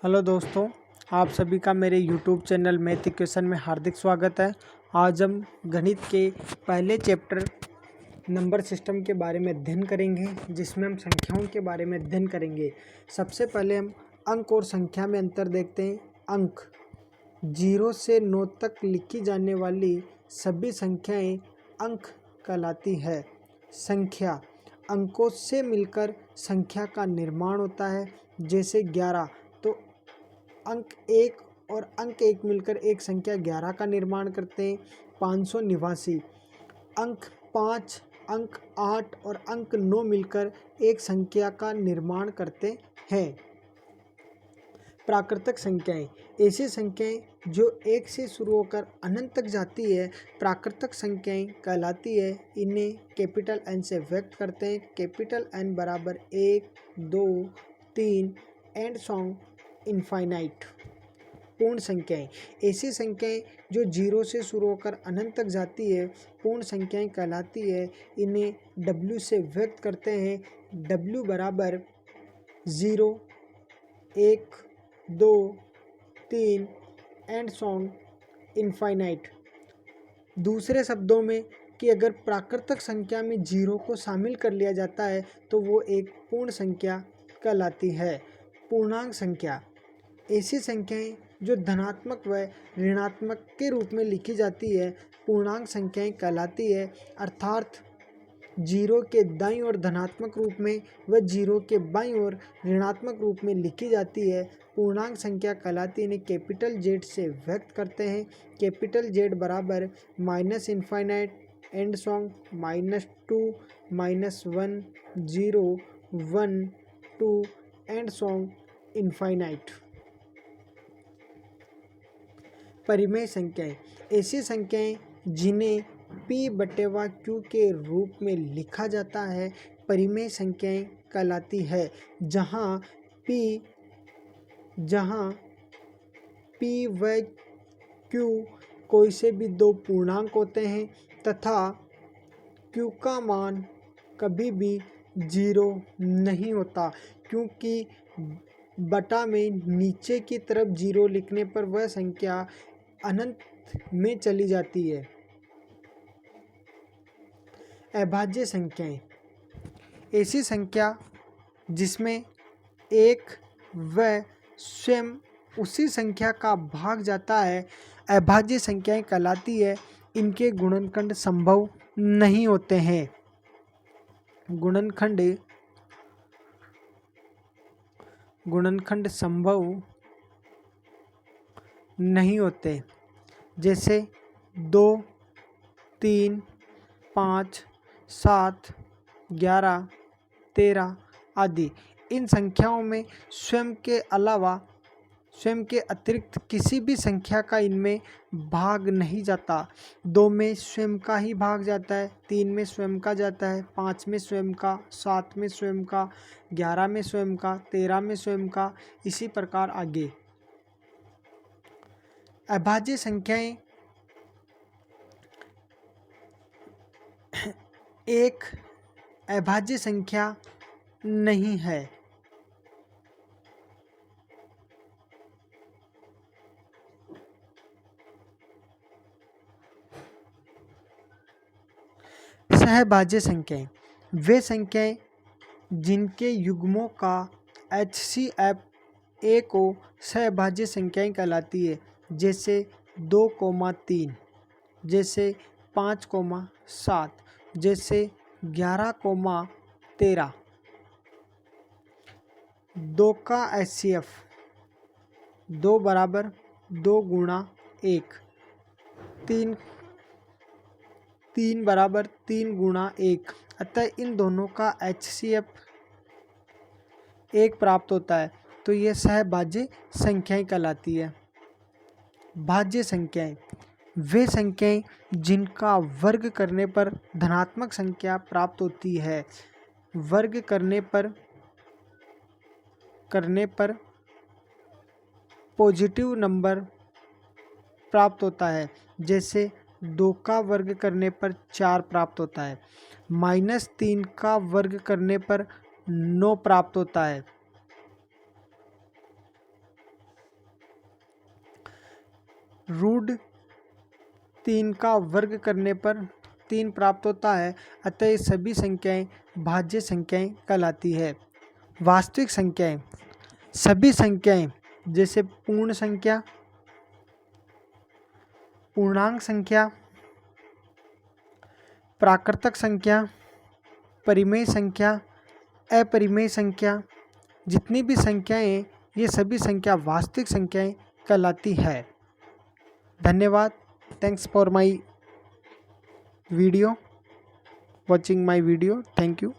Hello दोस्तों, आप सभी का मेरे YouTube चैनल मैथ इक्वेशन में हार्दिक स्वागत है। आज हम गणित के पहले चैप्टर नंबर सिस्टम के बारे में अध्ययन करेंगे, जिसमें हम संख्याओं के बारे में अध्ययन करेंगे। सबसे पहले हम अंक और संख्या में अंतर देखते हैं। अंक 0 से 9 तक लिखी जाने वाली सभी संख्याएं अंक कहलाती है। संख्या अंकों से मिलकर संख्या का निर्माण होता है। जैसे 11 तो अंक 1 और अंक 1 मिलकर एक संख्या 11 का निर्माण करते हैं। 589 अंक 5, अंक 8 और अंक 9 मिलकर एक संख्या का निर्माण करते हैं। प्राकृतिक संख्याएं ऐसी संख्याएं जो 1 से शुरू होकर अनंत तक जाती है, प्राकृतिक संख्याएं कहलाती है। इन्हें कैपिटल एन से व्यक्त करते हैं। कैपिटल एन बराबर 1, 2, 3 एंड सॉन्ग इनफाइनाइट। पूर्ण संख्याएं ऐसी संख्याएं जो 0 से शुरू होकर अनंत तक जाती है, पूर्ण संख्याएं कहलाती है। इन्हें W से व्यक्त करते हैं। W बराबर 0, 1, 2, 3 एंड सॉन्ग इनफाइनाइट। दूसरे शब्दों में कि अगर प्राकृतिक संख्या में 0 को शामिल कर लिया जाता है तो वो एक पूर्ण संख्या कहलाती है। पूर्णांक संख्या ऐसी संख्याएं जो धनात्मक व ऋणात्मक के रूप में लिखी जाती है, पूर्णांक संख्याएं कहलाती है। अर्थात 0 के दाईं ओर धनात्मक रूप में व 0 के बाईं ओर ऋणात्मक रूप में लिखी जाती है, पूर्णांक संख्या कहलाती है। इन्हें कैपिटल जेड से व्यक्त करते हैं। कैपिटल जेड बराबर minus infinite and song -2, -1, 0, 1, 2 and song infinite. परिमेय संख्याएं ऐसी संख्याएं जिन्हें P/Q के रूप में लिखा जाता है, परिमेय संख्याएं कहलाती है। जहां P व Q कोई से भी दो पूर्णांक होते हैं तथा Q का मान कभी भी 0 नहीं होता, क्योंकि बटा में नीचे की तरफ 0 लिखने पर वह संख्या अनंत में चली जाती है। अभाज्य संख्याएं ऐसी संख्या जिसमें एक व स्वयं उसी संख्या का भाग जाता है, अभाज्य संख्याएं कहलाती है। इनके गुणनखंड संभव नहीं होते हैं। गुणनखंड संभव नहीं होते। जैसे 2, 3, 5, 7, 11, 13 आदि। इन संख्याओं में स्वयं के अतिरिक्त किसी भी संख्या का इनमें भाग नहीं जाता। 2 में स्वयं का ही भाग जाता है, 3 में स्वयं का जाता है, 5 में स्वयं का, 7 में स्वयं का, 11 में स्वयं का, 13 में स्वयं का, इसी प्रकार आगे। अभाज्य संख्याएं एक अभाज्य संख्या नहीं है। सहभाज्य संख्याएं वे संख्याएं जिनके युग्मों का HCF A को सहभाज्य संख्याएं कहलाती है। जैसे 2,3, जैसे 5,7, जैसे 11,13। 2 का HCF 2 बराबर 2 गुणा 1, 3 बराबर 3 गुणा 1। अतः इन दोनों का HCF 1 प्राप्त होता है, तो यह सहभाज्य संख्याएं कहलाती है। भाज्य संख्याएं वे संख्याएं जिनका वर्ग करने पर धनात्मक संख्या प्राप्त होती है। वर्ग करने पर पॉजिटिव नंबर प्राप्त होता है। जैसे 2 का वर्ग करने पर 4 प्राप्त होता है, -3 का वर्ग करने पर 9 प्राप्त होता है। √3 का वर्ग करने पर 3 प्राप्त होता है, अतः ये सभी संख्याएं भाज्य संख्याएं कहलाती है। वास्तविक संख्याएं, सभी संख्याएं जैसे पूर्ण संख्या, पूर्णांक संख्या, प्राकृतक संख्या, परिमेय संख्या, अपरिमेय संख्या, जितनी भी संख्याएं हैं ये सभी संख्या वास्तविक संख्याएं कहलाती है। धन्यवाद। Thanks for my video, watching my video. Thank you.